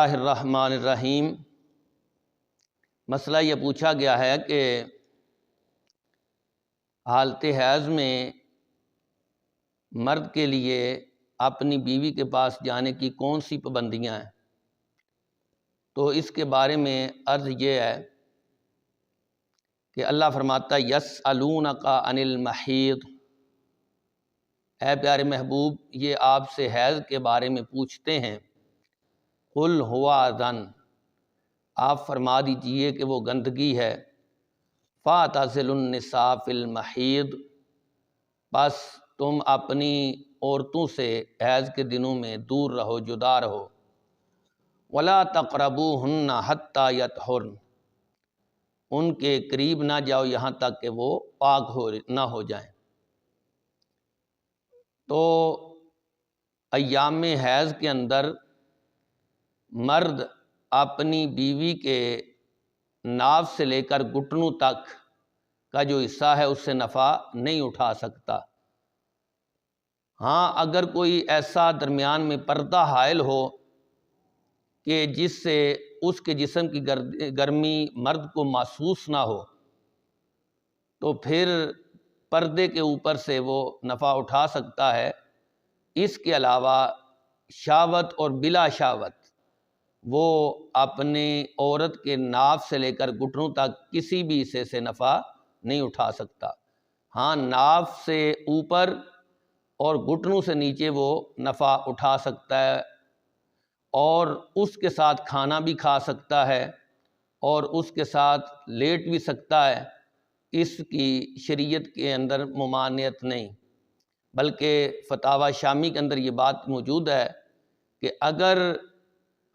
اللہ الرحمن الرحیم۔ مسئلہ یہ پوچھا گیا ہے کہ حالت حیض میں مرد کے لیے اپنی بیوی کے پاس جانے کی کون سی پابندیاں ہیں؟ تو اس کے بارے میں عرض یہ ہے کہ اللہ فرماتا ہے یسألونک عن المحیض، اے پیارے محبوب یہ آپ سے حیض کے بارے میں پوچھتے ہیں۔ قل هو اذن، آپ فرما دیجئے کہ وہ گندگی ہے۔ فاعتزلوا النساء فی المحیض، بس تم اپنی عورتوں سے حیض کے دنوں میں دور رہو، جدا رہو۔ ولا تقربوہن حتی یطہرن، ان کے قریب نہ جاؤ یہاں تک کہ وہ پاک نہ ہو جائیں۔ تو ایام حیض کے اندر مرد اپنی بیوی کے ناف سے لے کر گھٹنوں تک کا جو حصہ ہے اس سے نفع نہیں اٹھا سکتا۔ ہاں اگر کوئی ایسا درمیان میں پردہ حائل ہو کہ جس سے اس کے جسم کی گرمی مرد کو محسوس نہ ہو تو پھر پردے کے اوپر سے وہ نفع اٹھا سکتا ہے۔ اس کے علاوہ شہوت اور بلا شہوت وہ اپنی عورت کے ناف سے لے کر گھٹنوں تک کسی بھی حصے سے نفع نہیں اٹھا سکتا۔ ہاں ناف سے اوپر اور گھٹنوں سے نیچے وہ نفع اٹھا سکتا ہے، اور اس کے ساتھ کھانا بھی کھا سکتا ہے اور اس کے ساتھ لیٹ بھی سکتا ہے۔ اس کی شریعت کے اندر ممانعت نہیں، بلکہ فتاوی شامی کے اندر یہ بات موجود ہے کہ اگر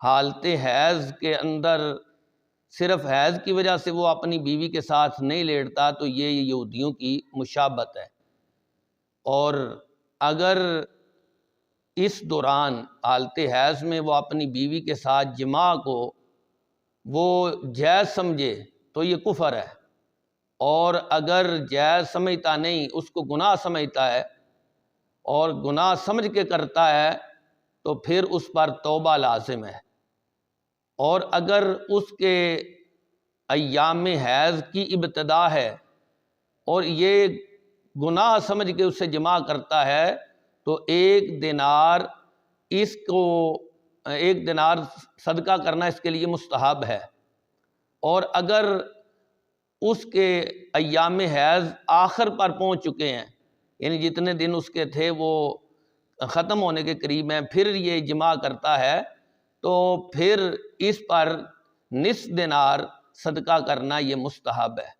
حالت حیض کے اندر صرف حیض کی وجہ سے وہ اپنی بیوی کے ساتھ نہیں لیٹتا تو یہ یہودیوں کی مشابہت ہے، اور اگر اس دوران حالت حیض میں وہ اپنی بیوی کے ساتھ جماع کو وہ جائز سمجھے تو یہ کفر ہے، اور اگر جائز سمجھتا نہیں اس کو گناہ سمجھتا ہے اور گناہ سمجھ کے کرتا ہے تو پھر اس پر توبہ لازم ہے۔ اور اگر اس کے ایام حیض کی ابتدا ہے اور یہ گناہ سمجھ کے اس سے جماع کرتا ہے تو ایک دینار صدقہ کرنا اس کے لیے مستحب ہے۔ اور اگر اس کے ایام حیض آخر پر پہنچ چکے ہیں، یعنی جتنے دن اس کے تھے وہ ختم ہونے کے قریب ہیں، پھر یہ جماع کرتا ہے تو پھر اس پر نصف دینار صدقہ کرنا یہ مستحب ہے۔